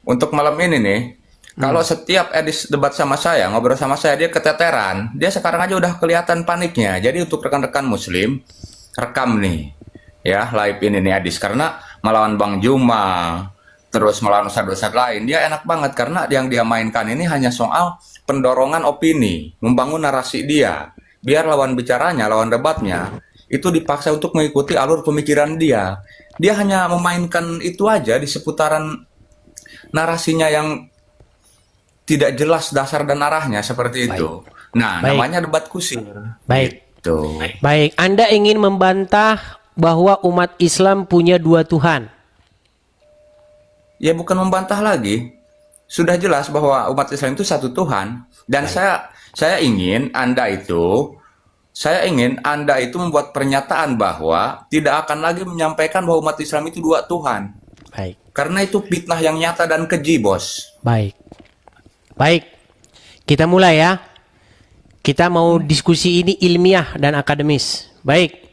untuk malam ini nih, kalau setiap Edis debat sama saya, ngobrol sama saya, dia keteteran. Dia sekarang aja udah kelihatan paniknya. Jadi untuk rekan-rekan Muslim, rekam nih, ya live ini nih Edis. Karena melawan Bang Juma, terus melawan ustadz-ustadz lain, dia enak banget karena yang dia mainkan ini hanya soal pendorongan opini, membangun narasi dia. Biar lawan bicaranya, lawan debatnya, itu dipaksa untuk mengikuti alur pemikiran dia. Dia hanya memainkan itu aja di seputaran narasinya yang tidak jelas dasar dan arahnya seperti Baik. itu. Nah, Baik. namanya debat kusir. Baik. Tuh. Baik, Anda ingin membantah bahwa umat Islam punya dua Tuhan. Ya bukan membantah lagi. Sudah jelas bahwa umat Islam itu satu Tuhan dan saya ingin Anda itu membuat pernyataan bahwa tidak akan lagi menyampaikan bahwa umat Islam itu dua Tuhan. Baik. Karena itu fitnah yang nyata dan keji, Bos. Baik. Baik. Kita mulai ya. Kita mau diskusi ini ilmiah dan akademis. Baik.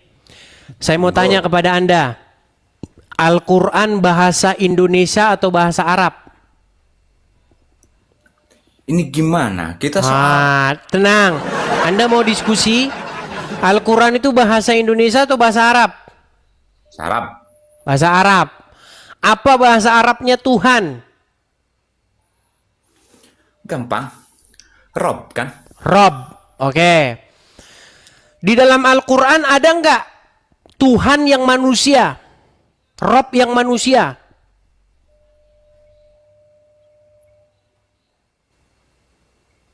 Saya mau tanya kepada Anda. Al-Quran bahasa Indonesia atau bahasa Arab? Ini gimana? Kita soal Tenang. Anda mau diskusi Al-Quran itu bahasa Indonesia atau bahasa Arab? Arab. Bahasa Arab. Apa bahasa Arabnya Tuhan? Gampang. Rob kan? Rob. Oke. Di dalam Al-Quran ada nggak Tuhan yang manusia? Rob yang manusia?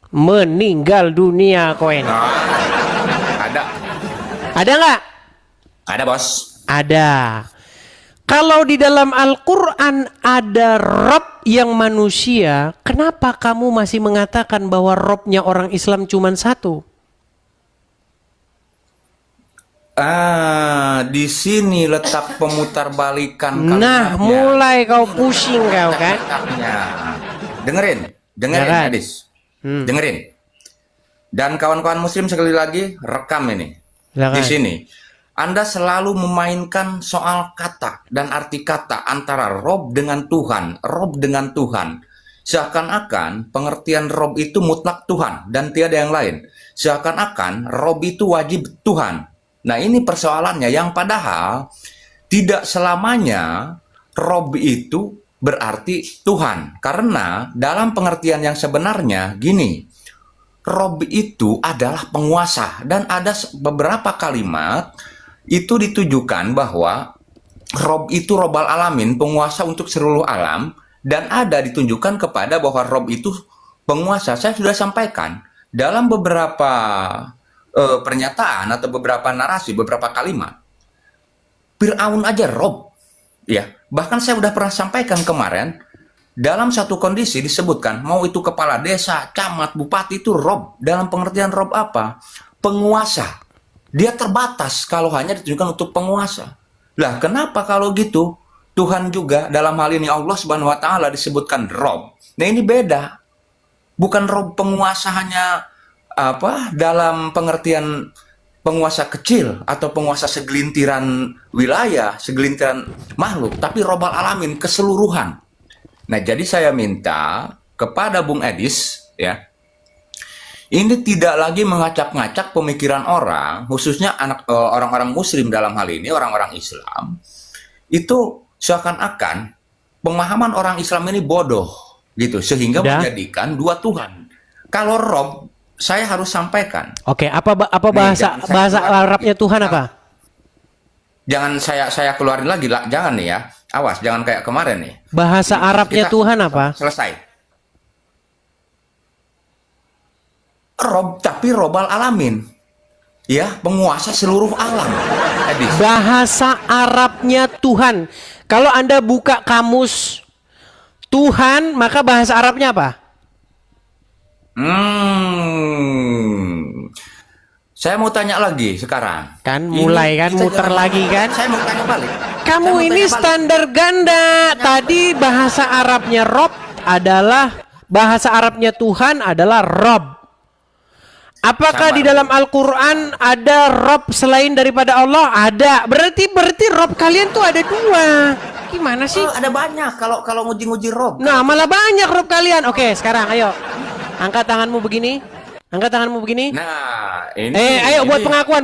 Meninggal dunia koen. Ada. Ada nggak? Ada, Bos. Ada. Kalau di dalam Al-Quran ada Rob yang manusia, kenapa kamu masih mengatakan bahwa Robnya orang Islam cuma satu? Di sini letak pemutarbalikan Nah, kalimatnya. mulai kau pusing kau kan? Letaknya. Dengerin Dengarkan. Adis. Dengerin. Dan kawan-kawan Muslim sekali lagi rekam ini. Silakan. Di sini Anda selalu memainkan soal kata dan arti kata antara Rob dengan Tuhan, Rob dengan Tuhan. Seakan-akan pengertian Rob itu mutlak Tuhan dan tiada yang lain. Seakan-akan Rob itu wajib Tuhan. Nah, ini persoalannya yang padahal tidak selamanya Rob itu berarti Tuhan. Karena dalam pengertian yang sebenarnya gini, Rob itu adalah penguasa dan ada beberapa kalimat itu ditujukan bahwa Rob itu Robbal Alamin, penguasa untuk seluruh alam, dan ada ditunjukkan kepada bahwa Rob itu penguasa. Saya sudah sampaikan dalam beberapa pernyataan atau beberapa narasi, beberapa kalimat. Fir'aun aja Rob, ya. Bahkan saya sudah pernah sampaikan kemarin, dalam satu kondisi disebutkan, mau itu kepala desa, camat, bupati itu Rob. Dalam pengertian Rob apa? Penguasa. Dia terbatas kalau hanya ditunjukkan untuk penguasa. Lah, kenapa kalau gitu Tuhan juga dalam hal ini Allah Subhanahu wa taala disebutkan Rob. Nah, ini beda. Bukan Rob penguasa hanya dalam pengertian penguasa kecil atau penguasa segelintiran wilayah, segelintiran makhluk, tapi Robbal Alamin keseluruhan. Nah, jadi saya minta kepada Bung Edis, ya, ini tidak lagi mengacak-ngacak pemikiran orang, khususnya orang-orang Muslim dalam hal ini, orang-orang Islam, itu seakan-akan pemahaman orang Islam ini bodoh, gitu, sehingga menjadikan dua Tuhan. Kalau Rob, saya harus sampaikan. Oke, apa bahasa Arabnya Tuhan apa? Jangan saya keluarin lagi, jangan nih ya. Awas, jangan kayak kemarin nih. Bahasa Arabnya Tuhan apa? Selesai. Rob, tapi Robbal Alamin. Ya, penguasa seluruh alam. Edis. Bahasa Arabnya Tuhan. Kalau Anda buka kamus Tuhan, maka bahasa Arabnya apa? Saya mau tanya lagi sekarang. Kan mulai kan muter lagi kan? Saya mau tanya balik. Kamu ini standar ganda. Tadi bahasa Arabnya Rob adalah bahasa Arabnya Tuhan adalah Rob. Apakah di dalam Al-Quran ada Rob selain daripada Allah? Ada. Berarti Rob kalian tuh ada dua. Gimana sih? Ada banyak kalau nguji-nguji rob. Nah, malah banyak rob kalian. Oke, sekarang ayo. Angkat tanganmu begini. Angkat tanganmu begini. Nah, ini Ayo buat ini. pengakuan.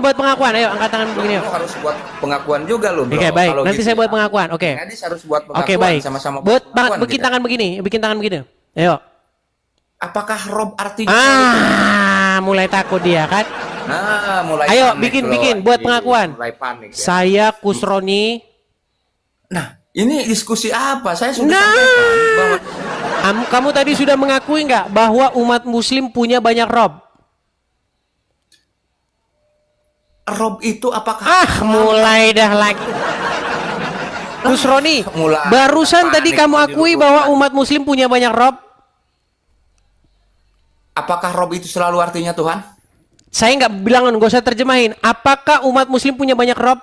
Ayo, angkat tangan begini. Kamu harus buat pengakuan juga loh, bro. Oke, baik. Kalau Nanti gitu saya buat ya. pengakuan. Oke. Gadis harus buat pengakuan Oke, baik. sama-sama Buat pengakuan bikin kita. tangan begini. Bikin tangan begini. Ayo. Apakah rob artinya? Mulai takut dia kan? Nah, mulai Ayo, panik bikin loh. buat Iya, pengakuan. Mulai panik ya. Saya Kusroni. Nah, ini diskusi apa? Saya sudah Nah. sampaikan bahwa Kamu tadi sudah mengakui nggak bahwa umat Muslim punya banyak rob? rob itu apakah Mulai dah lagi. Kusroni, Mulai barusan tadi panik kamu di akui lubuk bahwa hati. umat Muslim punya banyak rob. apakah rob itu selalu artinya Tuhan? Saya nggak bilang, nggak usah terjemahin. Apakah umat Muslim punya banyak rob?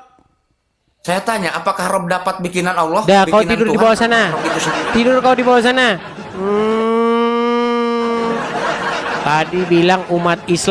Saya tanya, apakah rob dapat bikinan Allah? Dah, kau bikinan tidur di Tuhan, bawah atau sana. rob itu sendiri? Tidur kau di bawah sana. Tadi bilang umat Islam